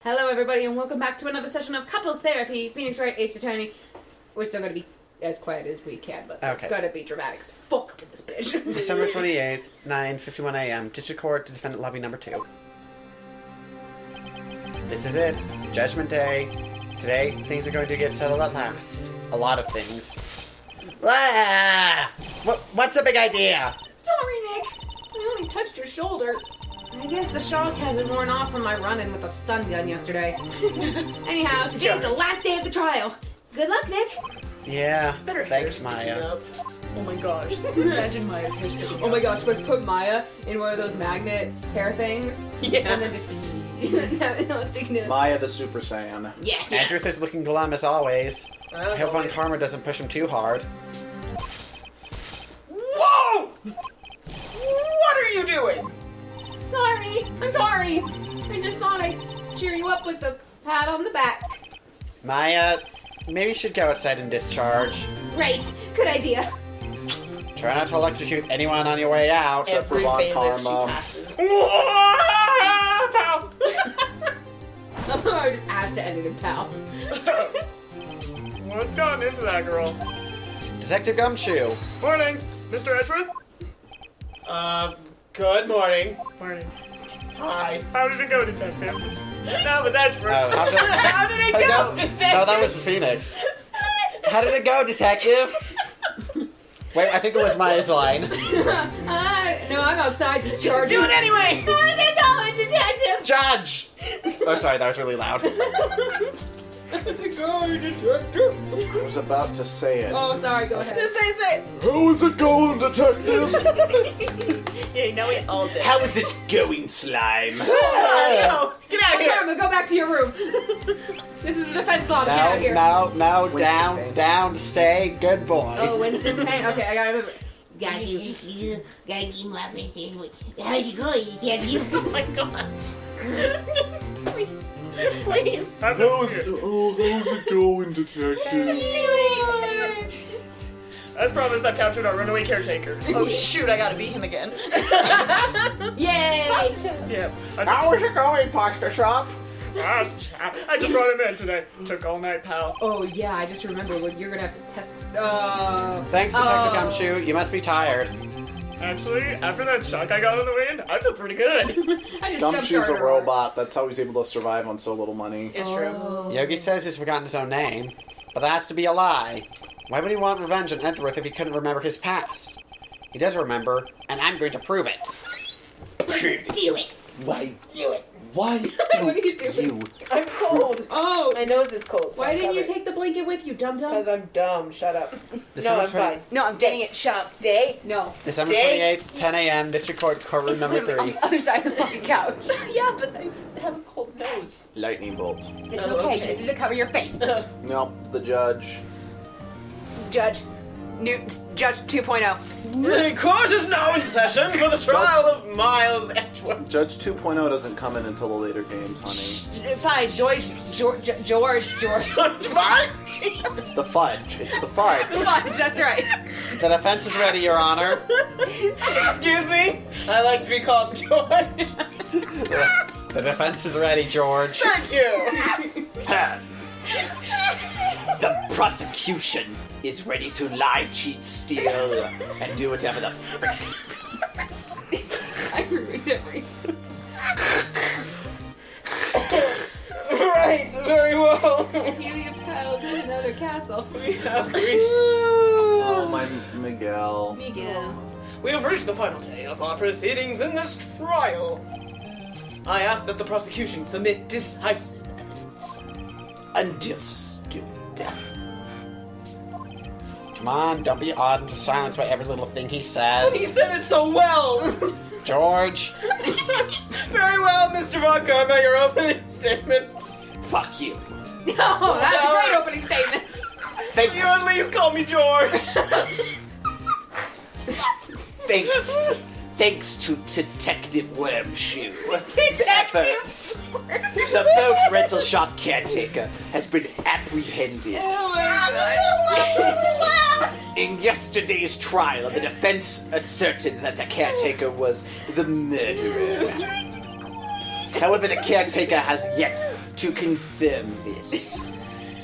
Hello, everybody, and welcome back to another session of Couples Therapy. Phoenix Wright Ace Attorney. We're still going to be as quiet as we can, but it's going to be dramatic as fuck up in this bitch. December 28th, 9:51 a.m. District Court to Defendant Lobby Number 2. This is it. Judgment Day. Today, things are going to get settled at last. A lot of things. Ah! What's the big idea? Sorry, Nick. I only touched your shoulder. I guess the shock hasn't worn off from my run-in with a stun gun yesterday. Anyhow, today's the last day of the trial. Good luck, Nick. Yeah, Better thanks, hair sticking Maya. up. Oh my gosh. Imagine Maya's hair sticking up. Oh my gosh, let's put Maya in one of those magnet hair things. Yeah. And then just... Maya the Super Saiyan. Yes, Andrew yes. is looking glum as always. I hope Von Karma doesn't push him too hard. Whoa! What are you doing? Sorry, I'm sorry. I just thought I'd cheer you up with a pat on the back. Maya, maybe you should go outside and discharge. Right, good idea. Try not to electrocute anyone on your way out. Except for Every Von bailiff she Karma. passes. I just asked to end it in pal. What's gone into that girl? Detective Gumshoe. Morning, Mr. Edgeworth. Good morning. Morning. Hi. How did it go, Detective? That was Edgeworth. How did How did it go, detective? No, that was Phoenix. How did it go, Detective? Wait, I think it was Maya's line. No, I'm outside discharging. Do it anyway! How did it go, detective? Judge! Oh, sorry, that was really loud. How's it going, detective? I was about to say it. Oh, sorry, go ahead. Say. How is it going, Detective? Yeah, now we all did. How is it going, Slime? No, get out of here! Karma, go back to your room. This is the defense lobby. Get out of here. No, Winston Payne. down, stay, good boy. Oh, Winston Payne. Okay, I gotta remember. Gotta give my princess. How's it going, detective? Oh my gosh. Please. Please. How's it going, Detective? As promised, I've captured our runaway caretaker. Oh shoot, I gotta beat him again. Yay! Yeah. How is it going, Pasta Shop? I just brought him in today. Took all night, pal. Oh, yeah, I just remember when you're gonna have to test. Thanks, Detective Gumshoe. You must be tired. Actually, after that shock I got on the wind, I feel pretty good. I just Gumshoe's a jump-started her. robot. That's how he's able to survive on so little money. It's true. Oh. Yogi says he's forgotten his own name, but that has to be a lie. Why would he want revenge on Edgeworth if he couldn't remember his past? He does remember, and I'm going to prove it. Do it. Why? Do it. Why What are you doing? I'm cold. Oh! My nose is cold. Why didn't you take the blanket with you, dum-dum? Because I'm dumb. Shut up. December No, I'm fine. No, I'm getting it shoved. Stay. No. December Stay. 28th, 10 a.m., District Court, courtroom number Literally 3. on the other side of the fucking couch. Yeah, but I have a cold nose. Lightning bolt. It's Oh, okay. okay. You need to cover your face. Nope, the judge. Judge 2.0. The court is now in session for the trial of Miles Edgeworth. Judge 2.0 doesn't come in until the later games, honey. Fine, George. What? The fudge. It's the fudge. Fudge, that's right. The defense is ready, Your Honor. Excuse me? I like to be called George. The defense is ready, George. Thank you. The prosecution is ready to lie, cheat, steal, and do whatever the frick. I ruined everything. Right, very well. Helium tiles in another castle. We have reached. Oh, my Miguel. Miguel. We have reached the final day of our proceedings in this trial. I ask that the prosecution submit decisive evidence. Undisputed. Come on, don't be awed into silence by every little thing he says. He said it so well. George. Very well, Mr. Von Karma, your opening statement. Fuck you. No, that's a great opening statement. Thanks. You at least call me George. Thanks to Detective Wormshoe. Detective The boat rental shop caretaker has been apprehended. Oh my god. In yesterday's trial, the defense asserted that the caretaker was the murderer. However, the caretaker has yet To confirm this,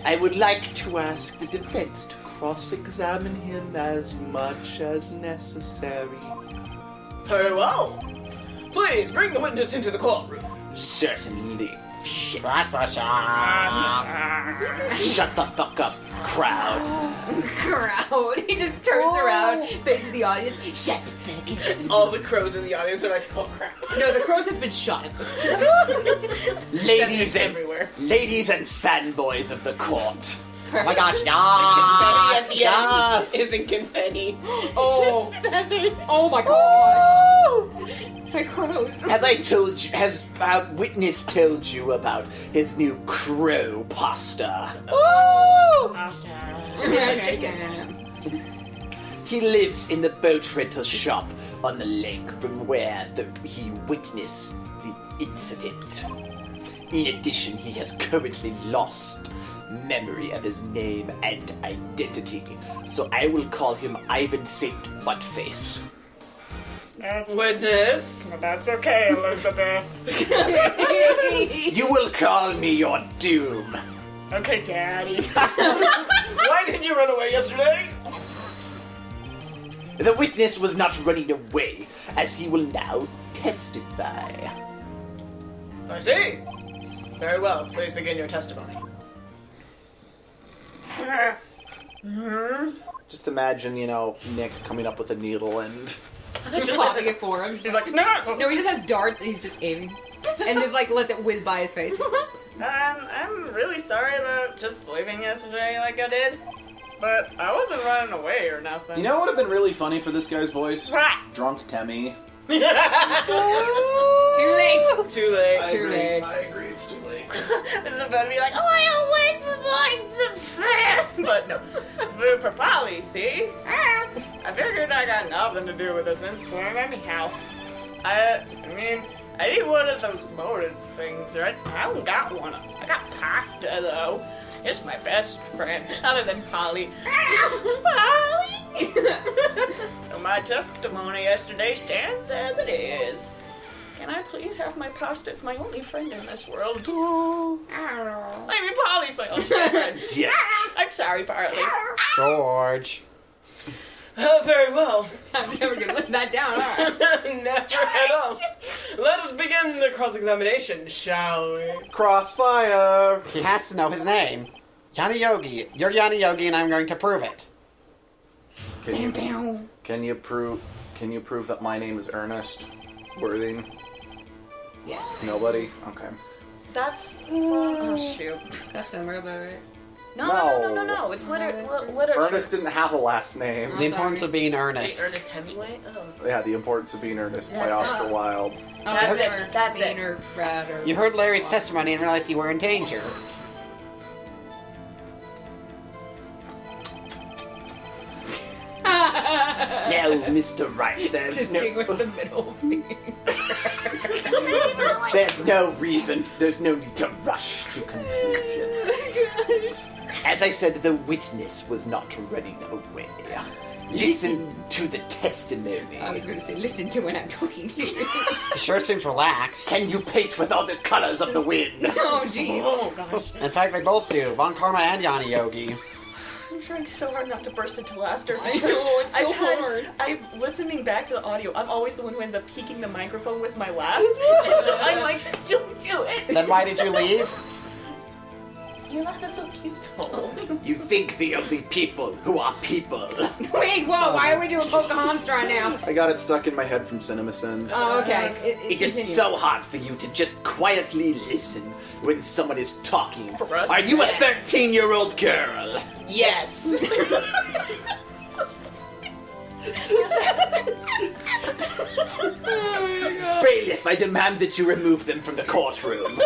I would like to ask the defense to cross-examine him as much as necessary. Very well. Please bring the witness into the courtroom. Certainly. Shit. That's the shock. Shut the fuck up, crowd. Crowd. He just turns around, faces the audience. Shut the fuck up. All the crows in the audience are like, oh crap. No, the crows have been shot at this point. Ladies and everywhere. ladies and fanboys of the court. Oh my gosh, Confetti at the yes. end isn't confetti. Oh. Feathers. Oh my gosh. My crows. Has witness told you about his new crow pasta? He lives in the boat rental shop on the lake from where he witnessed the incident. In addition, he has currently lost memory of his name and identity, so I will call him Ivan St. Buttface. Witness. That's okay, Elizabeth. You will call me your doom. Okay, Daddy. Why did you run away yesterday? The witness was not running away, as he will now testify. I see. Very well. Please begin your testimony. Just imagine, Nick coming up with a needle and... Just popping it for him. He's like, no. No, he just has darts and he's just aiming. And just like lets it whiz by his face. I'm really sorry about just leaving yesterday like I did. But I wasn't running away or nothing. You know what would have been really funny for this guy's voice? What? Drunk Temmie. Too late. Too late. Too late. I agree, it's too late. This is about to be like, oh, I always want some fan. But no. Food for Polly, see? I figured I got nothing to do with this incident anyhow. I mean, I need one of those motive things, right? I don't got one. I got pasta, though. It's my best friend, other than Polly. Polly! So my testimony yesterday stands as it is. Can I please have my pasta? It's my only friend in this world. I mean, Polly's my only friend. Yes. I'm sorry, Polly. George. Very well. I'm never gonna let that down, alright. Never at all. Let us begin the cross-examination, shall we? Crossfire! He has to know his name. Yanni Yogi. You're Yanni Yogi, and I'm going to prove it. Can you prove that my name is Ernest Worthing? Yes. Nobody? Okay. That's oh shoot. That's some about right. No. It's literature. Ernest didn't have a last name. The importance of being Wait, earnest. Ernest Hemingway? Oh. Yeah, The Importance of Being Earnest by That's Oscar not- Wilde. Oh, That's it. or That's Dean it. or Brad or... You heard Larry's testimony and realized you were in danger. Now, Mr. Wright, there's With the middle finger. there's no need to rush to conclusions. As I said, the witness was not running away. Listen to the testimony. I was going to say, listen to when I'm talking to you. He sure seems relaxed. Can you paint with all the colors of the wind? Oh, jeez. Oh gosh. In fact, they both do. Von Karma and Yanni Yogi. I'm trying so hard not to burst into laughter. I know, it's so hard. I'm listening back to the audio. I'm always the one who ends up peeking the microphone with my laugh. And so I'm like, don't do it. Then why did you leave? Your laugh is so cute, though. You think the only people who are people. Wait, whoa, why are we doing Pocahontas right now? I got it stuck in my head from Cinema Sins. Oh, okay. It is so hard for you to just quietly listen when someone is talking. For us? Are you a 13-year-old girl? Yes. Bailiff, I demand that you remove them from the courtroom.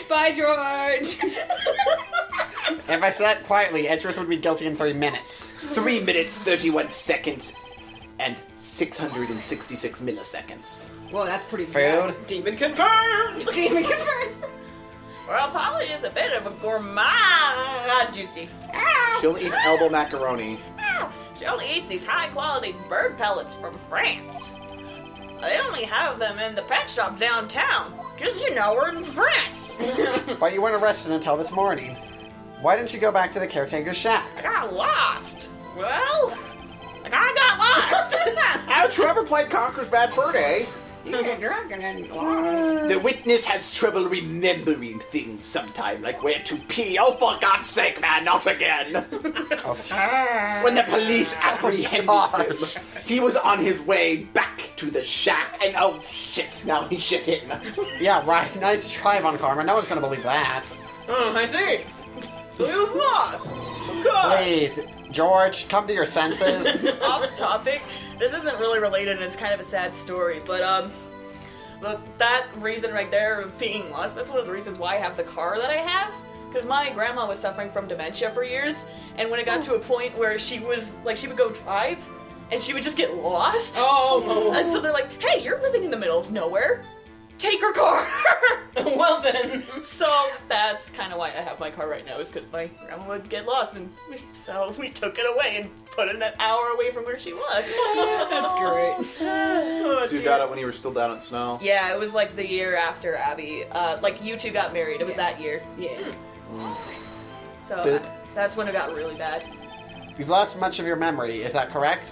Bye, George. If I sat quietly, Edgeworth would be guilty in 3 minutes. 3 minutes, 31 seconds, and 666 milliseconds. Whoa, that's pretty Food? bad. Demon confirmed. Demon confirmed. Well, Polly is a bit of a gourmand, you see. She only eats elbow macaroni. She only eats these high-quality bird pellets from France. They only have them in the pet shop downtown. Because, we're in France. But you weren't arrested until this morning. Why didn't you go back to the caretaker's shack? I got lost. Well, I got lost. How Trevor played Conker's Bad Fur Day. You get drunk and then lost. The witness has trouble remembering things sometime, like where to pee. Oh, for God's sake, man, not again! When the police apprehended him, he was on his way back to the shack, and oh shit, now he shit in. Yeah, right. Nice try, Von Karma. No one's gonna believe that. Oh, I see. So he was lost. God. Please, George, come to your senses. Off topic. This isn't really related, and it's kind of a sad story, but that reason right there of being lost, that's one of the reasons why I have the car that I have. Because my grandma was suffering from dementia for years, and when it got to a point where she was, like, she would go drive, and she would just get lost. Oh. And so they're like, hey, you're living in the middle of nowhere. Take her car! Well then. So that's kind of why I have my car right now, is because my grandma would get lost, and so we took it away and put it an hour away from where she was. That's great. Oh, So you got it when you were still down at Snow? Yeah, it was like the year after Abby, like you two got married. It was that year. Yeah. So Good. that's when it got really bad. You've lost much of your memory, is that correct?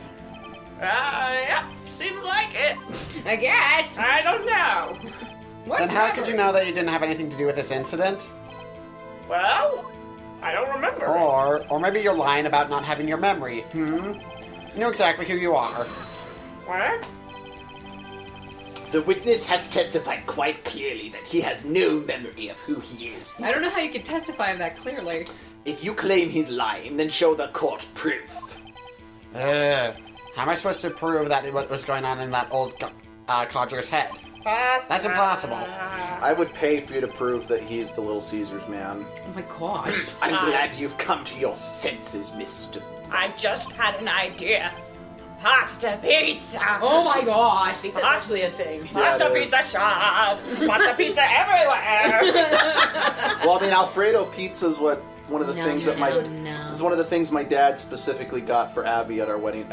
Yeah, seems like it. I guess. I don't know. What's Then how memory? could you know that you didn't have anything to do with this incident? Well, I don't remember. Or maybe you're lying about not having your memory. You know exactly who you are. What? The witness has testified quite clearly that he has no memory of who he is. I don't know how you could testify of that clearly. If you claim he's lying, then show the court proof. How am I supposed to prove that what was going on in that old codger's head? That's impossible. I would pay for you to prove that he's the Little Caesars man. Oh my gosh. I'm glad you've come to your senses, mister. I just had an idea. Pasta pizza. Oh my gosh. That's actually a thing. Pasta it pizza is. shop. Pasta pizza everywhere. Well, I mean, Alfredo pizza is what one of the things that no. is one of the things my dad specifically got for Abby at our wedding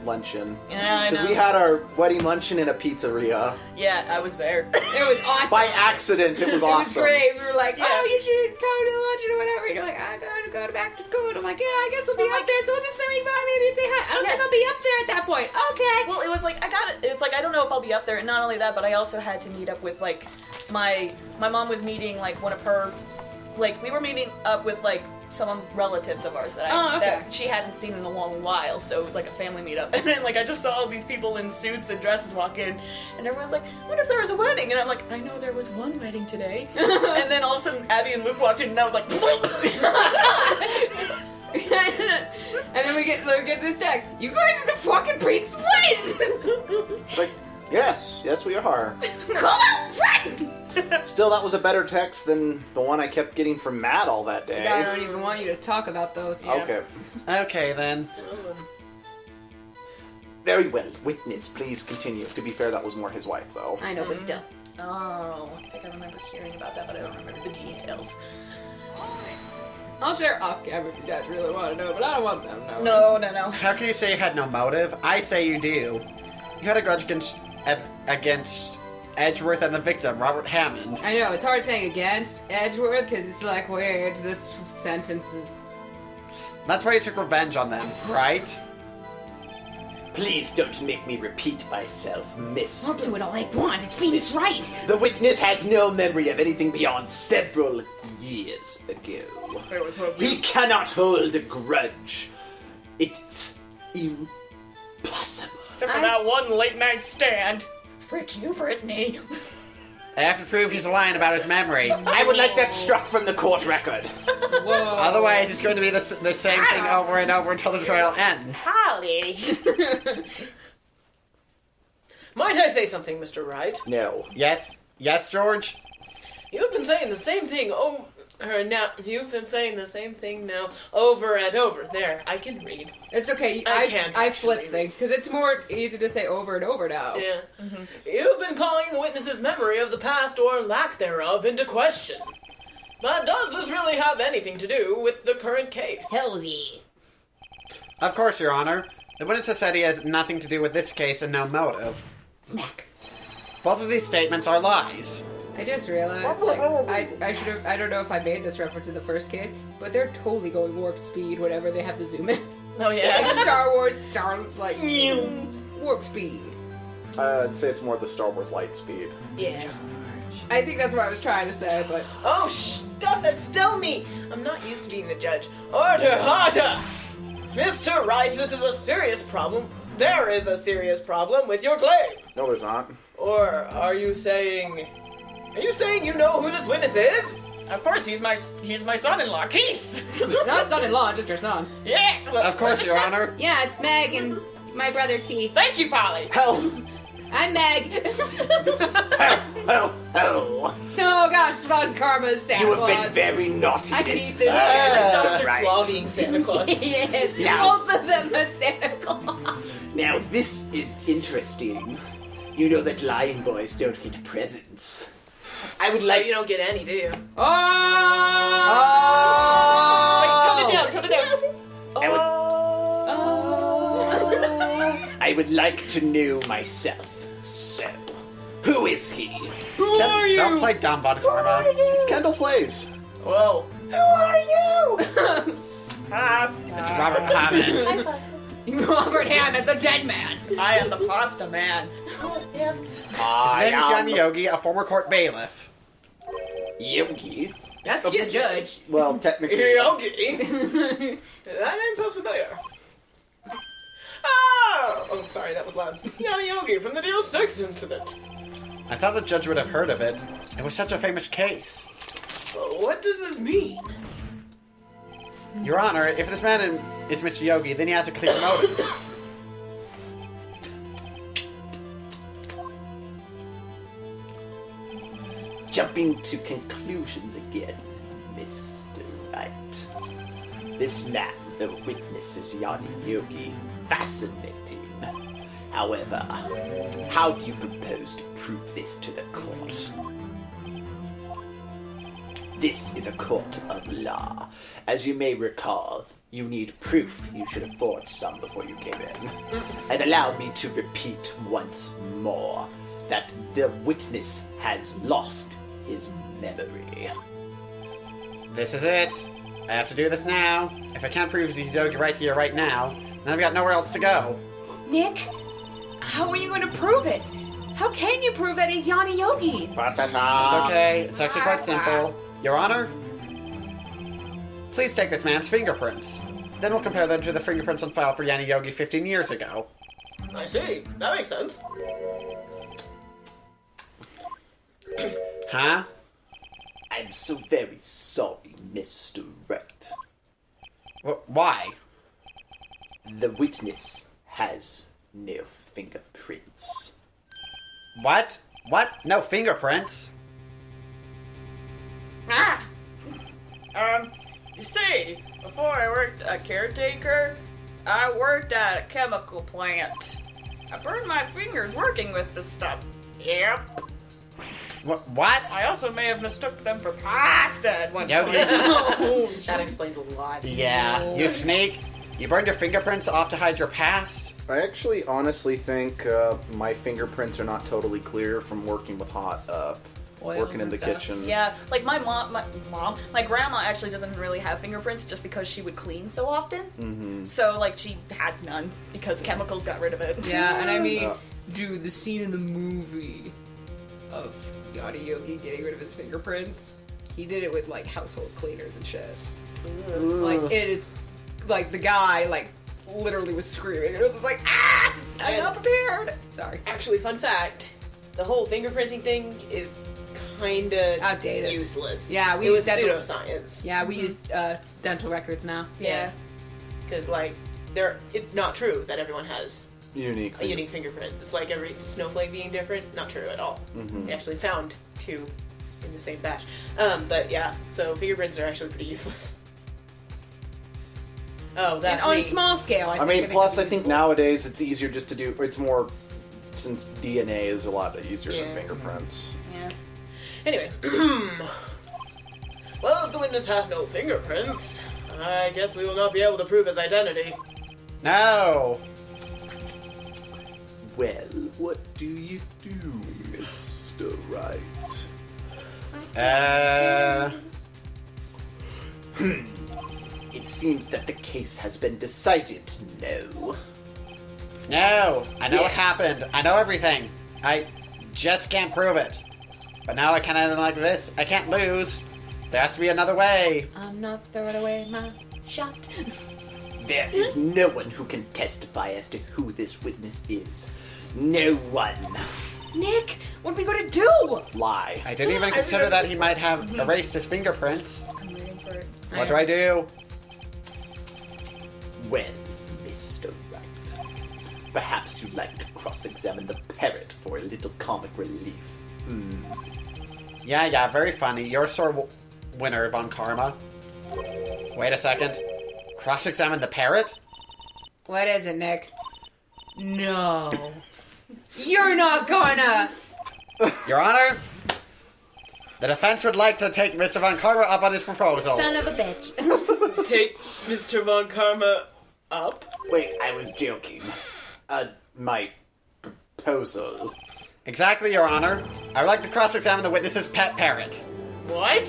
luncheon. Yeah, I Because know. we had our wedding luncheon in a pizzeria. Yeah, I was there. It was awesome. By accident, it was It was awesome. great. We were like, Yeah. oh, you should come to lunch or whatever. And you're like, I gotta go back to school. And I'm like, yeah, I guess we'll be up there. So we'll just swing by maybe and say hi. I don't think I'll be up there at that point. Okay. Well, it was like it's like I don't know if I'll be up there, and not only that, but I also had to meet up with like my mom was meeting like one of her, like we were meeting up with like some relatives of ours that that she hadn't seen in a long while, so it was like a family meetup. And then like I just saw all these people in suits and dresses walk in, and everyone's like, I wonder if there was a wedding, and I'm like, I know there was one wedding today. And then all of a sudden Abby and Luke walked in, and I was like, And then we get this text. You guys are the fucking pizza place. Like, yes, we are. Come on, friend. Still, that was a better text than the one I kept getting from Matt all that day. I don't even want you to talk about those. Okay. Okay, then. Very well. Witness, please continue. To be fair, that was more his wife, though. I know, but still. oh, I think I remember hearing about that, but I don't remember the details. I'll share off camera if you guys really want to know, but I don't want them to know. No. How can you say you had no motive? I say you do. You had a grudge against Edgeworth and the victim, Robert Hammond. I know, it's hard saying against Edgeworth because it's like weird. This sentence is. That's why you took revenge on them, right? Please don't make me repeat myself, miss. I'll do it all I want. It's Phoenix Wright. The witness has no memory of anything beyond several years ago. He cannot hold a grudge. It's impossible. Except for that one late night stand. Frick you, Brittany. I have to prove he's lying about his memory. I would like that struck from the court record. Whoa. Otherwise, it's going to be the same thing over and over until the trial ends. Holly. Might I say something, Mr. Wright? No. Yes? Yes, George? You've been saying the same thing You've been saying the same thing now over and over. There, I can read. It's okay. I can't I flip actually. things because it's more easy to say over and over now. Yeah. You've been calling the witness's memory of the past or lack thereof into question. But does this really have anything to do with the current case? Hellsy. Of course, Your Honor. The witness has said he has nothing to do with this case and no motive. Smack. Both of these statements are lies. I just realized, like, I should have, I don't know if I made this reference in the first case, but they're totally going warp speed whenever they have to zoom in. Oh yeah. Like Star Wars starts like warp speed. I'd say it's more the Star Wars light speed. Yeah. I think that's what I was trying to say, but Oh, stop that! Still me! I'm not used to being the judge. Order, harder! Mr. Wright, this is a serious problem. There is a serious problem with your claim. No, there's not. Or are you saying you know who this witness is? Of course, he's my son-in-law, Keith. not son-in-law, just her son. Yeah. Well, Of course, Your Honor. Yeah, it's Meg and my brother Keith. Thank you, Polly. Hell! I'm Meg. Oh, Oh gosh, fun karma, Santa you have Claus. been very naughty, I Miss. keep this Dr. Right. Claw being Santa Claus. Yes, Now- both of them are Santa Claus. Now this is interesting. You know that lion boys don't get presents. I would So like. you don't get any, do you? Oh! Wait, tone it down, tone it down. I would like to know myself. So, who is he? Who are you? Don't play dumb, Bon Karma. It's Kendall FLAZE. Whoa. Who are you? It's Robert Hammond. Robert Hammond, the dead man. I am the pasta man. His name is Yanni Yogi, a former court bailiff. Yogi. That's the judge. Well, technically. Yogi. That name sounds familiar. Oh, sorry, that was loud. Yanni Yogi from the Deal 6 incident. I thought the judge would have heard of it. It was such a famous case. What does this mean? Your Honor, if this man is Mr. Yogi, then he has a clear motive. Jumping to conclusions again, Mr. Wright. This man, the witness, is Yanni Yogi. Fascinating. However, how do you propose to prove this to the court? This is a court of law. As you may recall, you need proof. You should have forged some before you came in. And allow me to repeat once more that the witness has lost his memory. This is it. I have to do this now. If I can't prove he's Yogi right here, right now, then I've got nowhere else to go. Nick, how are you going to prove it? How can you prove that he's Yanni Yogi? It's okay. It's actually quite simple. Your Honor, please take this man's fingerprints. Then we'll compare them to the fingerprints on file for Yanni Yogi 15 years ago. I see. That makes sense. Huh? I'm so very sorry, Mr. Wright. Why? The witness has no fingerprints. What? What? No fingerprints? You see, before I worked a caretaker, I worked at a chemical plant. I burned my fingers working with this stuff. Yep. What? I also may have mistook them for pasta at one Yogi. point. That explains a lot. Yeah. You sneak. You burned your fingerprints off to hide your past? I actually honestly think my fingerprints are not totally clear from working with hot, Oils working in and the stuff. kitchen. Yeah, like my grandma actually doesn't really have fingerprints just because she would clean so often. Mm-hmm. So, like, she has none because chemicals got rid of it. Yeah, and I mean, dude, the scene in the movie of Yanni Yogi getting rid of his fingerprints, he did it with, like, household cleaners and shit. Like, it is, like, the guy, like, literally was screaming, and it was just like, ah! I'm not prepared! Sorry. Actually, fun fact, the whole fingerprinting thing is kinda Outdated. useless. Yeah, we it was use dental- pseudoscience. Yeah, we use dental records now. Yeah. Because, like, it's not true that everyone has Unique. a unique fingerprints. It's like every snowflake being different. Not true at all. Mhm. We actually found 2 in the same batch. But yeah, so fingerprints are actually pretty useless. Oh, And that's on a me. small scale, I mean, it plus could I be think useful. nowadays it's easier just to do. It's more since DNA is a lot easier Yeah. than fingerprints. Yeah. Anyway. Well, if the witness has no fingerprints, I guess we will not be able to prove his identity. No. Well, what do you do, Mr. Wright? It seems that the case has been decided. No. No, I know what Yes. happened. I know everything. I just can't prove it. But now I can't end it like this. I can't lose. There has to be another way. I'm not throwing away my shot. There is no one who can testify as to who this witness is. No one. Nick, what are we gonna do? Lie. I didn't even consider that he might have erased his fingerprints. I'm waiting for it. What do I do? Well, Mr. Wright, perhaps you'd like to cross-examine the parrot for a little comic relief. Yeah, very funny. You're sore winner, Von Karma. Wait a second. Cross-examine the parrot? What is it, Nick? No. You're not gonna! Your Honor, the defense would like to take Mr. Von Karma up on his proposal. Son of a bitch. Take Mr. Von Karma up. Wait, I was joking. My proposal. Exactly, Your Honor. I would like to cross-examine the witness's pet parrot. What?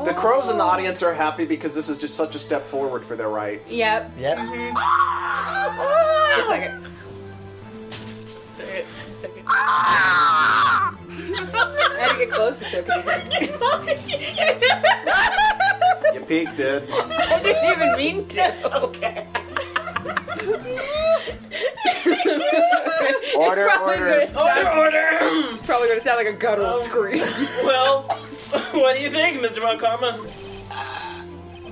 The crows in the audience are happy because this is just such a step forward for their rights. Yep. Yep. Just a second. Just a second. I had to get closer so it could be You peeked it. I didn't even mean to. Okay. Order, order. It's probably gonna sound like a guttural scream. Well, what do you think, Mr. Von Karma?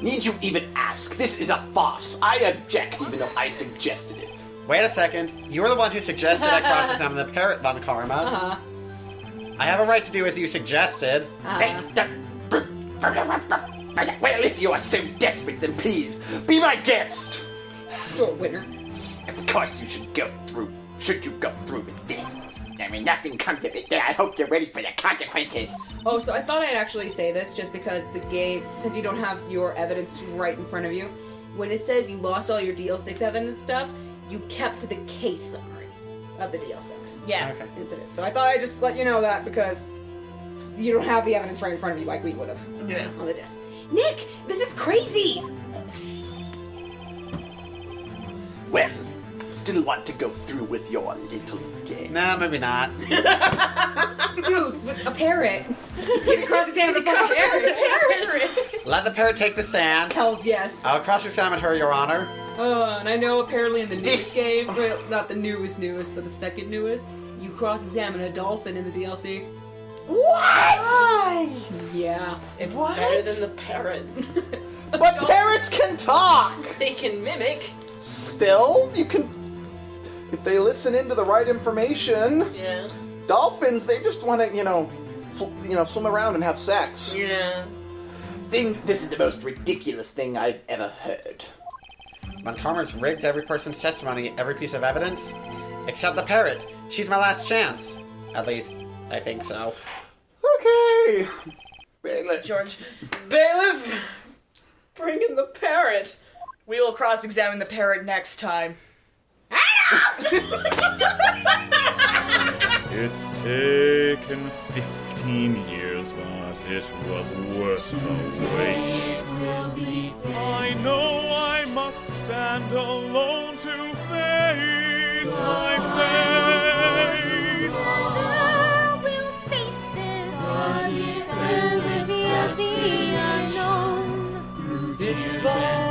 Need you even ask? This is a farce. I object, even though I suggested it. Wait a second. You were the one who suggested I cross-examine the parrot, Von Karma. Uh-huh. I have a right to do as you suggested. Well, if you are so desperate, then please, be my guest! Still a winner. Of course you should go through. Should you go through with this? I mean, nothing comes of it. Then I hope you're ready for the consequences. Oh, so I thought I'd actually say this just because the game, since you don't have your evidence right in front of you, when it says you lost all your DL6 evidence stuff, you kept the case summary of the DL6 Yeah. Okay. incident. So I thought I'd just let you know that because you don't have the evidence right in front of you like we would have Yeah. on the desk. Nick, this is crazy! Well, still want to go through with your little game. No, maybe not. Dude, with a parrot. You can cross-examine the fucking parrot. Let the parrot take the stand. Hells yes. I'll cross-examine her, Your Honor. And I know apparently in the newest This- game, well, not the newest, but the second newest, you cross-examine a dolphin in the DLC. What? Yeah. It's better than the parrot. But parrots can talk! They can mimic. Still, you can... If they listen into the right information, Yeah. dolphins, they just want to, swim around and have sex. Yeah. This is the most ridiculous thing I've ever heard. Von Karma's rigged every person's testimony, every piece of evidence, except the parrot. She's my last chance. At least, I think so. Okay. Bailiff. George. Bailiff! Bring in the parrot. We will cross-examine the parrot next time. It's taken 15 years, but it was worth the wait. I know I must stand alone to face my fate. We'll face this and reveal the unknown. It's fine.